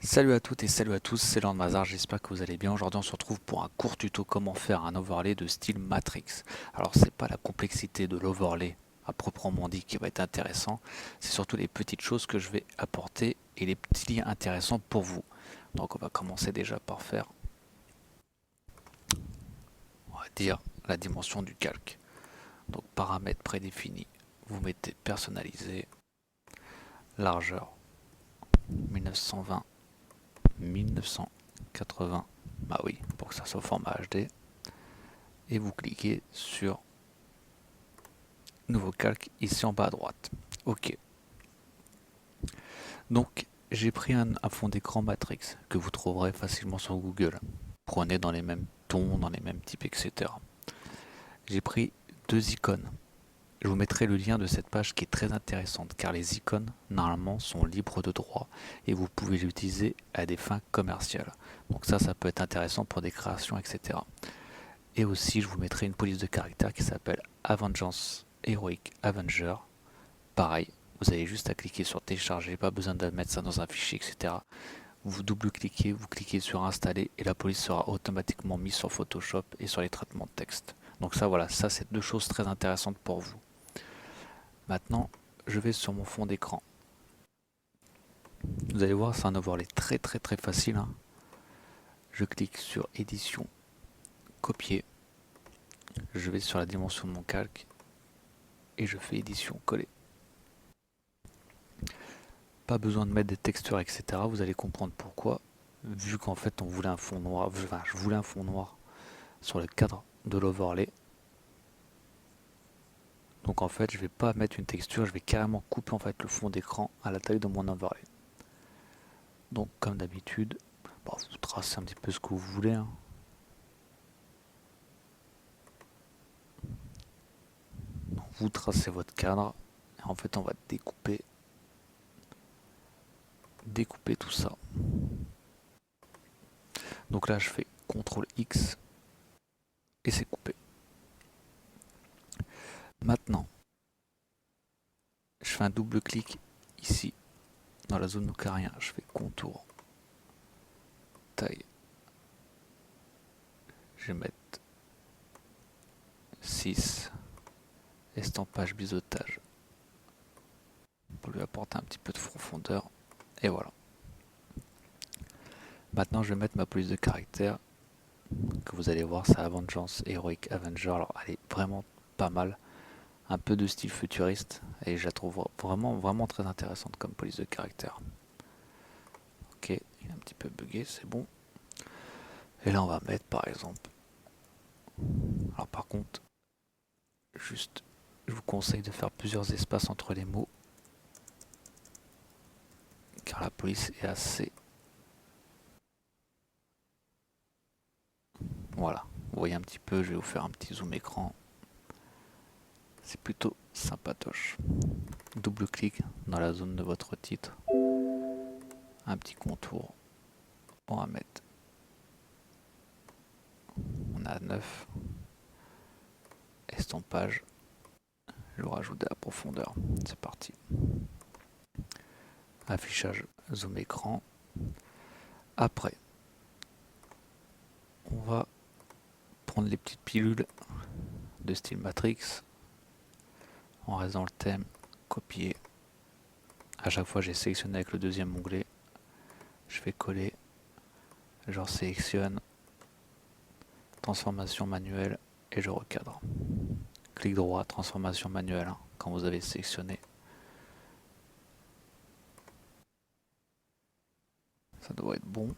Salut à toutes et salut à tous, c'est Lord Mazar, j'espère que vous allez bien. Aujourd'hui on se retrouve pour un court tuto comment faire un overlay de style Matrix. Alors c'est pas la complexité de l'overlay à proprement dit qui va être intéressant, c'est surtout les petites choses que je vais apporter et les petits liens intéressants pour vous. Donc on va commencer déjà par faire, on va dire, la dimension du calque. Donc paramètres prédéfinis, vous mettez personnalisé, largeur 1920, 1980, bah oui, pour que ça soit au format HD. Et vous cliquez sur nouveau calque ici en bas à droite. Ok. Donc j'ai pris un fond d'écran Matrix que vous trouverez facilement sur Google. Prenez dans les mêmes tons, dans les mêmes types, etc. J'ai pris deux icônes. Je vous mettrai le lien de cette page qui est très intéressante car les icônes normalement sont libres de droit et vous pouvez l'utiliser à des fins commerciales. Donc ça peut être intéressant pour des créations, etc. Et aussi je vous mettrai une police de caractère qui s'appelle Avengers Heroic Avenger. Pareil, vous avez juste à cliquer sur télécharger, pas besoin de mettre ça dans un fichier, etc. Vous double-cliquez, vous cliquez sur installer et la police sera automatiquement mise sur Photoshop et sur les traitements de texte. Donc ça voilà, ça c'est deux choses très intéressantes pour vous. Maintenant, je vais sur mon fond d'écran. Vous allez voir, c'est un overlay très facile, hein. Je clique sur édition, copier. Je vais sur la dimension de mon calque et je fais édition, coller. Pas besoin de mettre des textures, etc. Vous allez comprendre pourquoi. Vu qu'en fait on voulait un fond noir, enfin je voulais un fond noir sur le cadre de l'overlay. Donc en fait je vais pas mettre une texture, je vais carrément couper en fait le fond d'écran à la taille de mon overlay. Donc comme d'habitude, bon, vous tracez un petit peu ce que vous voulez, hein. Donc, vous tracez votre cadre et en fait on va découper tout ça. Donc là je fais CTRL X et c'est coupé. Maintenant je fais un double clic ici dans la zone eucarien, je fais contour, taille, je vais mettre 6, estampage biseautage pour lui apporter un petit peu de profondeur, et voilà. Maintenant je vais mettre ma police de caractère, que vous allez voir, c'est Avengers Heroic Avenger, alors elle est vraiment pas mal, un peu de style futuriste, et je la trouve vraiment très intéressante comme police de caractère. Ok, il est un petit peu bugué, c'est bon. Et là on va mettre par exemple, alors par contre, juste, je vous conseille de faire plusieurs espaces entre les mots, car la police est assez... Voilà, vous voyez un petit peu, je vais vous faire un petit zoom écran, c'est plutôt sympatoche. Double clic dans la zone de votre titre, un petit contour, on va mettre, on a 9, estampage, je vous rajoute de la profondeur, c'est parti. Affichage zoom écran. Après, on va prendre les petites pilules de style Matrix. On reste dans le thème, copier. À chaque fois, j'ai sélectionné avec le deuxième onglet. Je fais coller. Je sélectionne. Transformation manuelle et je recadre. Clic droit, transformation manuelle, hein, quand vous avez sélectionné. Ça doit être bon.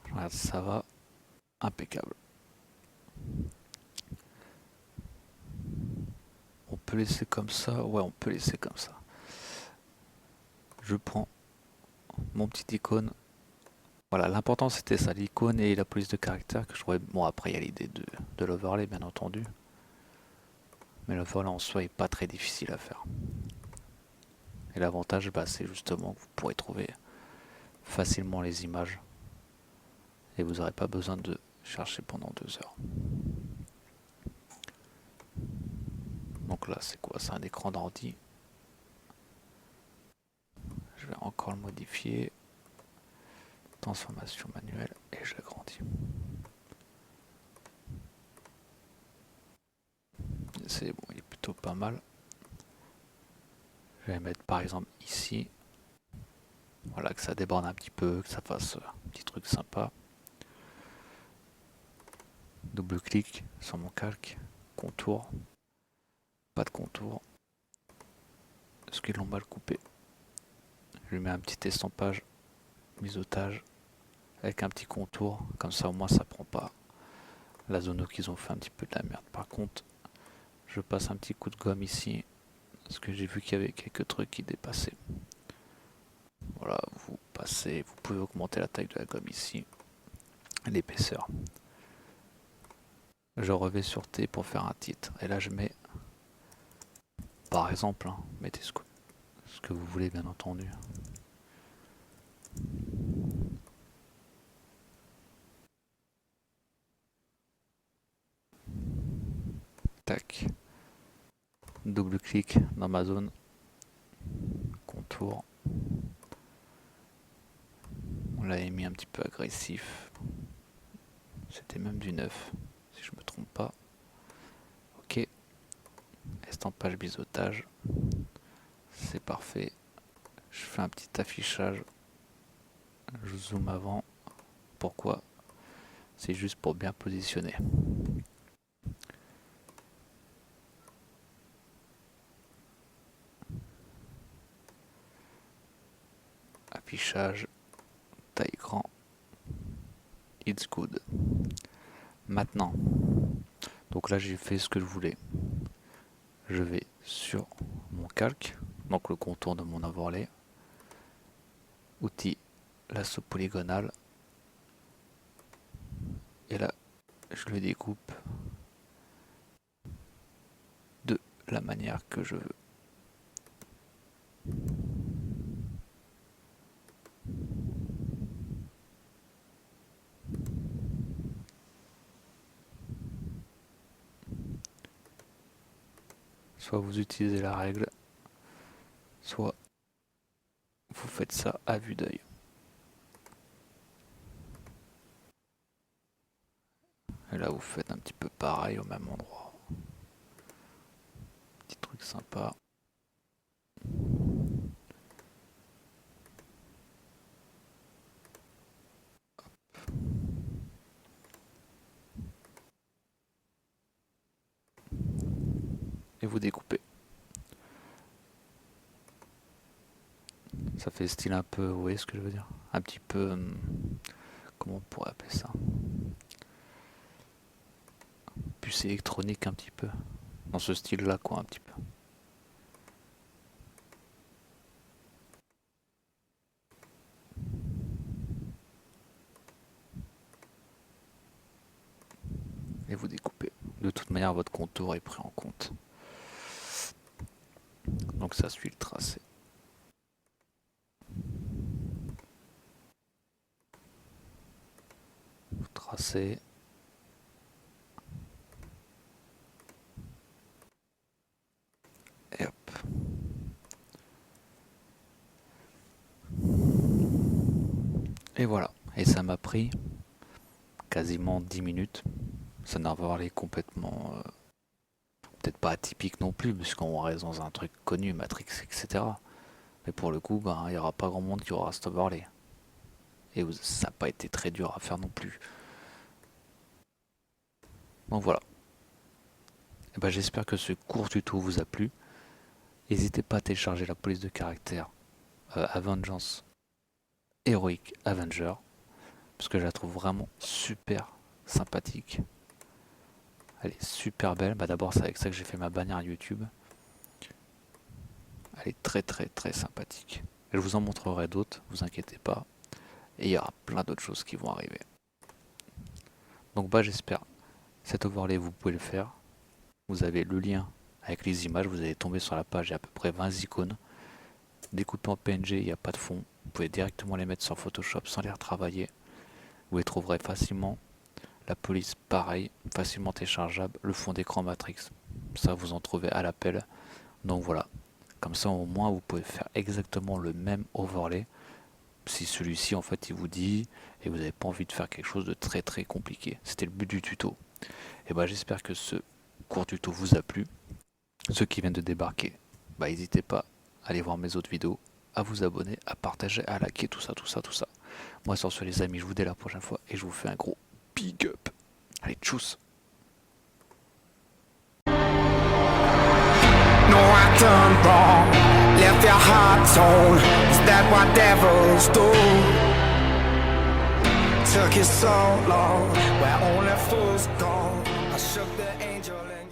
Regarde, ça va. Impeccable. On peut laisser comme ça. Ouais, on peut laisser comme ça. Je prends mon petit icône. Voilà, l'important c'était ça, l'icône et la police de caractère que je trouvais... Bon, après il y a l'idée de l'overlay, bien entendu. Mais l'overlay en soi est pas très difficile à faire. Et l'avantage, bah, c'est justement que vous pourrez trouver facilement les images. Et vous n'aurez pas besoin de chercher pendant 2 heures. Donc là c'est quoi? C'est un écran d'ordi. Je vais encore le modifier. Transformation manuelle et je l'agrandis. C'est bon, il est plutôt pas mal. Je vais mettre par exemple ici. Voilà, que ça déborde un petit peu, que ça fasse un petit truc sympa. Double clic sur mon calque. Contour. Pas de contour. Est-ce qu'ils l'ont mal coupé? Je lui mets un petit estampage, biseautage, avec un petit contour. Comme ça au moins ça prend pas la zone où ils ont fait un petit peu de la merde. Par contre, je passe un petit coup de gomme ici. Parce que j'ai vu qu'il y avait quelques trucs qui dépassaient. Voilà, vous passez, vous pouvez augmenter la taille de la gomme ici, l'épaisseur. Je revais sur T pour faire un titre. Et là je mets, par exemple, hein, mettez ce que vous voulez bien entendu. Tac. Double clic dans ma zone. Contour. On l'avait mis un petit peu agressif. C'était même du 9, si je me trompe pas. Ok. Estampage biseautage. C'est parfait. Je fais un petit affichage. Je zoome avant. Pourquoi? C'est juste pour bien positionner. Affichage, taille grand, it's good. Maintenant, donc là j'ai fait ce que je voulais. Je vais sur mon calque, donc le contour de mon overlay, outil lasso polygonal, et là je le découpe de la manière que je veux. Soit vous utilisez la règle, soit vous faites ça à vue d'œil. Et là vous faites un petit peu pareil au même endroit. Petit truc sympa. Et vous découpez. Ça fait style un peu, vous voyez ce que je veux dire? Un petit peu, comment on pourrait appeler ça? Puce électronique un petit peu. Dans ce style là quoi un petit peu. Et vous découpez. De toute manière votre contour est pris en compte. Donc ça suit le tracé. Vous tracez. Et hop. Et voilà. Et ça m'a pris quasiment 10 minutes. Ça n'a pas l'air complètement... peut-être pas atypique non plus, puisqu'on reste dans un truc connu, Matrix, etc. Mais pour le coup, ben, il n'y aura pas grand monde qui aura cet overlay. Et ça n'a pas été très dur à faire non plus. Donc voilà. Et ben, j'espère que ce court tuto vous a plu. N'hésitez pas à télécharger la police de caractère Avengers Heroic Avenger, parce que je la trouve vraiment super sympathique. Elle est super belle. Bah d'abord c'est avec ça que j'ai fait ma bannière YouTube. Elle est très très très sympathique. Je vous en montrerai d'autres, vous inquiétez pas. Et il y aura plein d'autres choses qui vont arriver. Donc bah j'espère. Cet overlay vous pouvez le faire. Vous avez le lien avec les images. Vous allez tomber sur la page, il y a à peu près 20 icônes. Découpées en PNG, il n'y a pas de fond. Vous pouvez directement les mettre sur Photoshop sans les retravailler. Vous les trouverez facilement. La police pareil, facilement téléchargeable. Le fond d'écran Matrix, ça vous en trouvez à l'appel. Donc voilà, comme ça au moins vous pouvez faire exactement le même overlay. Si celui-ci en fait il vous dit et vous n'avez pas envie de faire quelque chose de très très compliqué. C'était le but du tuto. Et bah j'espère que ce court tuto vous a plu. Ceux qui viennent de débarquer, bah n'hésitez pas à aller voir mes autres vidéos, à vous abonner, à partager, à liker, tout ça. Moi sur ce les amis, je vous dis à la prochaine fois et je vous fais un gros big up. Allez, tchuss. No, I done wrong, left your heart torn. Is that what devils do? Took you so long, where only fools go. I shook the angel and